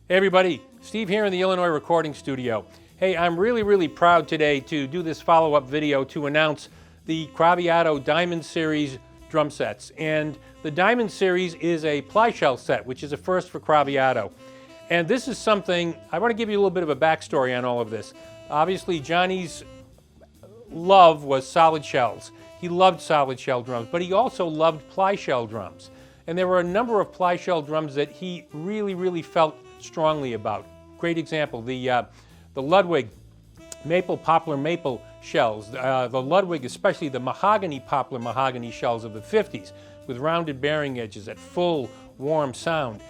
Hey everybody, Steve here in the Illinois recording studio. Hey, I'm really proud today to do this follow-up video to announce the Craviotto Diamond Series drum sets. And the Diamond Series is a ply shell set, which is a first for Craviotto. And this is something, I want to give you a little bit of a backstory on all of this. Obviously, Johnny's love was solid shells. He loved solid shell drums, but he also loved ply shell drums. And there were a number of ply shell drums that he really felt strongly about. Great example, the Ludwig maple, poplar, maple shells. The Ludwig, especially the mahogany, poplar, mahogany shells of the 50s with rounded bearing edges, that full, warm sound.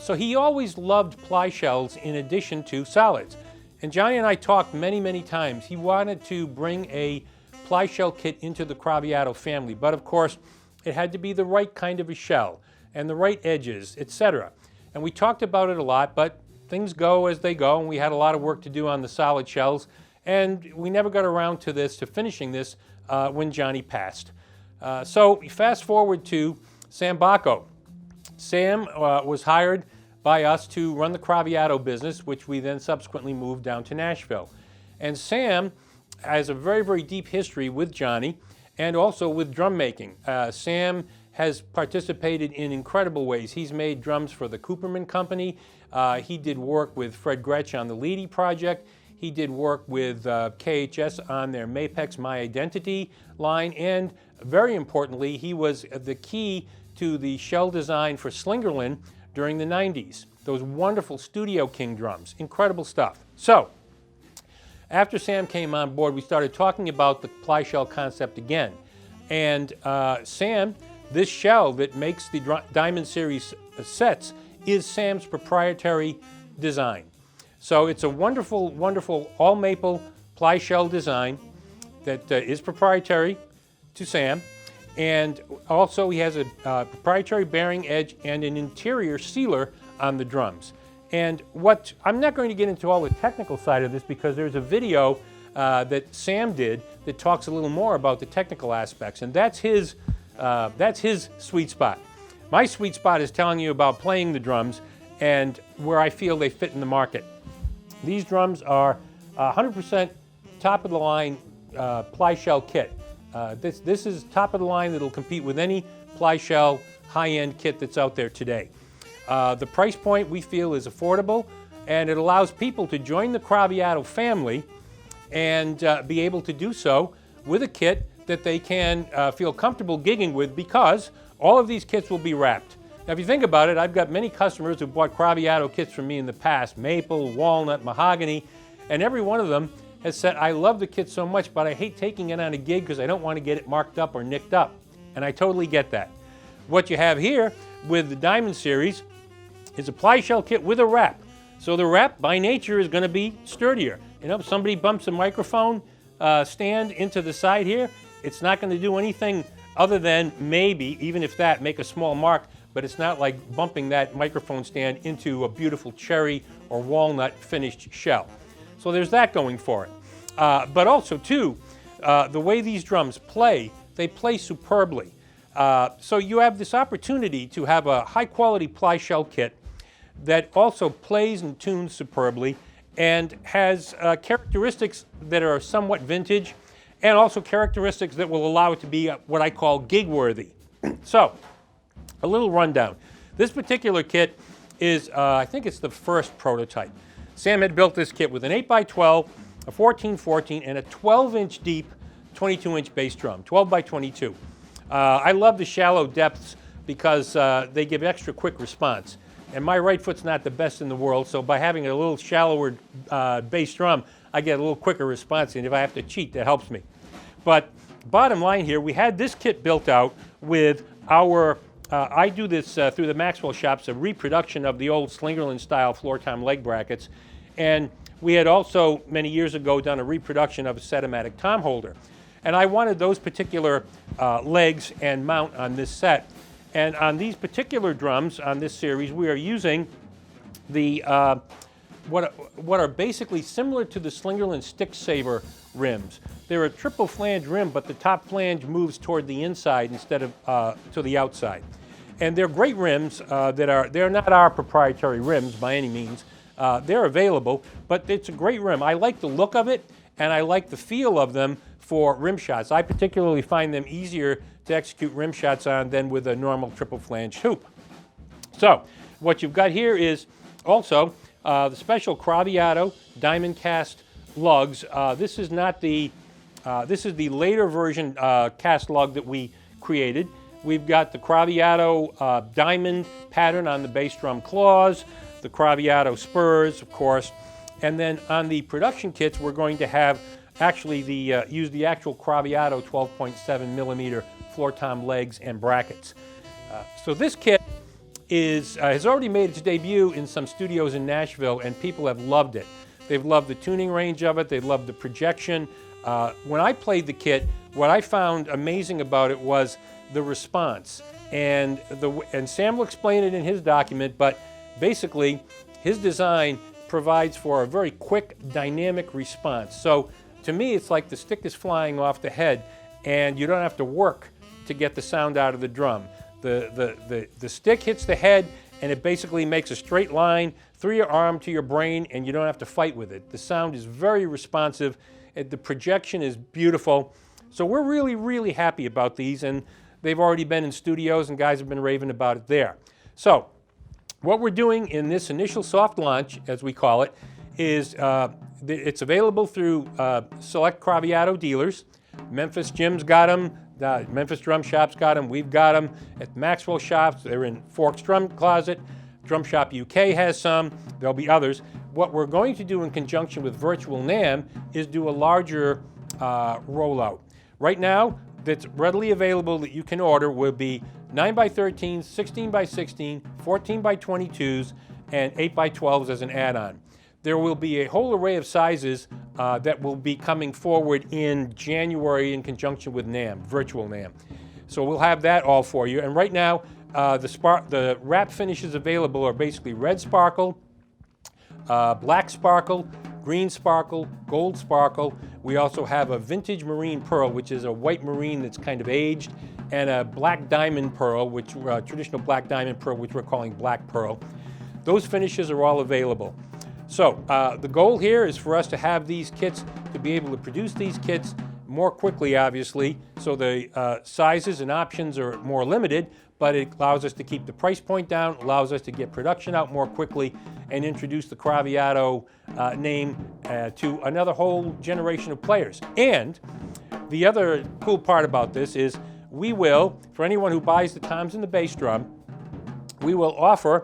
So he always loved ply shells in addition to solids. And Johnny and I talked many times. He wanted to bring a ply shell kit into the Craviotto family, but of course, it had to be the right kind of a shell and the right edges, etc. And we talked about it a lot, but things go as they go, and we had a lot of work to do on the solid shells, and we never got around to finishing this when Johnny passed. So fast forward to Sam Bacco. Sam was hired by us to run the Craviotto business, which we then subsequently moved down to Nashville. And Sam has a very deep history with Johnny and also with drum making. Sam has participated in incredible ways. He's made drums for the Cooperman Company. He did work with Fred Gretsch on the Leedy project. He did work with KHS on their Mapex My Identity line. And very importantly, he was the key to the shell design for Slingerland during the 90s. Those wonderful Studio King drums, incredible stuff. So, after Sam came on board, we started talking about the ply shell concept again. And Sam, this shell that makes the Diamond Series sets is Sam's proprietary design. So it's a wonderful all maple ply shell design that is proprietary to Sam. And also he has a proprietary bearing edge and an interior sealer on the drums. And I'm not going to get into all the technical side of this because there's a video that Sam did that talks a little more about the technical aspects, and that's his sweet spot. My sweet spot is telling you about playing the drums and where I feel they fit in the market. These drums are 100% top of the line ply shell kit. This is top of the line that'll compete with any ply shell high-end kit that's out there today. The price point we feel is affordable, and it allows people to join the Craviotto family and be able to do so with a kit that they can feel comfortable gigging with, because all of these kits will be wrapped. Now, if you think about it, I've got many customers who bought Craviotto kits from me in the past, maple, walnut, mahogany, and every one of them has said, I love the kit so much, but I hate taking it on a gig because I don't want to get it marked up or nicked up. And I totally get that. What you have here with the Diamond Series is a ply shell kit with a wrap. So the wrap by nature is going to be sturdier. You know, if somebody bumps a microphone stand into the side here, it's not going to do anything other than maybe, even if that, make a small mark, but it's not like bumping that microphone stand into a beautiful cherry or walnut finished shell. So there's that going for it. But also too, the way these drums play, they play superbly. So you have this opportunity to have a high quality ply shell kit that also plays and tunes superbly and has characteristics that are somewhat vintage, and also characteristics that will allow it to be what I call gig worthy. So, a little rundown. This particular kit is, I think it's the first prototype. Sam had built this kit with an 8x12, a 14-14, and a 12-inch deep 22-inch bass drum, 12x22. I love the shallow depths because they give extra quick response. And my right foot's not the best in the world, so by having a little shallower bass drum, I get a little quicker response, and if I have to cheat, that helps me. But bottom line here, we had this kit built out with our, I do this through the Maxwell shops, a reproduction of the old Slingerland style floor tom leg brackets, and we had also many years ago done a reproduction of a Setomatic tom holder. And I wanted those particular legs and mount on this set. And on these particular drums on this series, we are using the what are basically similar to the Slingerland Stick Saver rims. They're a triple flange rim, but the top flange moves toward the inside instead of to the outside. And they're great rims they're not our proprietary rims by any means. They're available, but it's a great rim. I like the look of it, and I like the feel of them for rim shots. I particularly find them easier to execute rim shots on than with a normal triple flange hoop. So what you've got here is also the special Craviotto diamond cast lugs. This is not the this is the later version cast lug that we created. We've got the Craviotto diamond pattern on the bass drum claws, the Craviotto spurs, of course, and then on the production kits we're going to have actually use the actual Craviotto 12.7 millimeter floor tom legs and brackets. So this kit has already made its debut in some studios in Nashville, and people have loved it. They've loved the tuning range of it. They loved the projection. When I played the kit, what I found amazing about it was the response. And Sam will explain it in his document, but basically his design provides for a very quick, dynamic response. So to me, it's like the stick is flying off the head, and you don't have to work to get the sound out of the drum. The stick hits the head, and it basically makes a straight line through your arm to your brain, and you don't have to fight with it. The sound is very responsive. The projection is beautiful. So we're really, really happy about these, and they've already been in studios, and guys have been raving about it there. So what we're doing in this initial soft launch, as we call it, is it's available through select Craviotto dealers. Memphis Jim's got them. Memphis Drum Shop's got them. We've got them at Maxwell Shops. They're in Forks Drum Closet. Drum Shop UK has some. There'll be others. What we're going to do in conjunction with Virtual NAMM is do a larger rollout. Right now, that's readily available that you can order will be 9x13s, 16x16, 14x22s, and 8x12s as an add-on. There will be a whole array of sizes that will be coming forward in January in conjunction with NAMM, Virtual NAMM. So we'll have that all for you. And right now, the wrap finishes available are basically red sparkle, black sparkle, green sparkle, gold sparkle. We also have a vintage marine pearl, which is a white marine that's kind of aged, and a black diamond pearl, which traditional black diamond pearl, which we're calling black pearl. Those finishes are all available. So the goal here is for us to have these kits, to be able to produce these kits more quickly, obviously, so the sizes and options are more limited, but it allows us to keep the price point down, allows us to get production out more quickly, and introduce the Craviotto name to another whole generation of players. And the other cool part about this is we will, for anyone who buys the toms and the bass drum, we will offer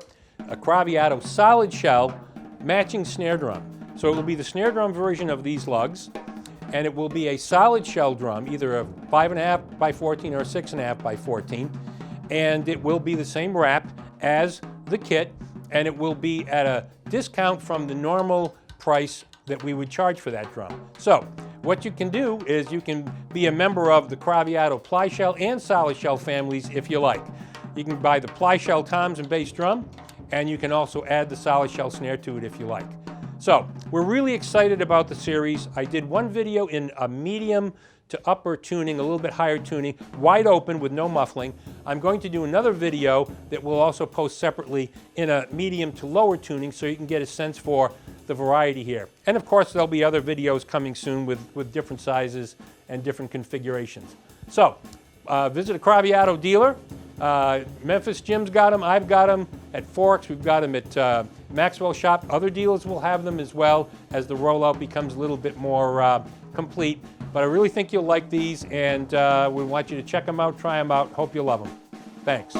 a Craviotto solid shell matching snare drum. So it will be the snare drum version of these lugs, and it will be a solid shell drum, either a 5.5 by 14 or a 6.5 by 14, and it will be the same wrap as the kit, and it will be at a discount from the normal price that we would charge for that drum. So what you can do is you can be a member of the Craviotto ply shell and solid shell families if you like. You can buy the ply shell toms and bass drum, and you can also add the solid shell snare to it if you like. So we're really excited about the series. I did one video in a medium to upper tuning, a little bit higher tuning, wide open with no muffling. I'm going to do another video that we'll also post separately in a medium to lower tuning so you can get a sense for the variety here. And of course there'll be other videos coming soon with different sizes and different configurations. So visit a Craviotto dealer. Memphis Jim's got them, I've got them at Forks, we've got them at Maxwell Shop. Other dealers will have them as well as the rollout becomes a little bit more complete. But I really think you'll like these, and we want you to check them out, try them out. Hope you love them. Thanks.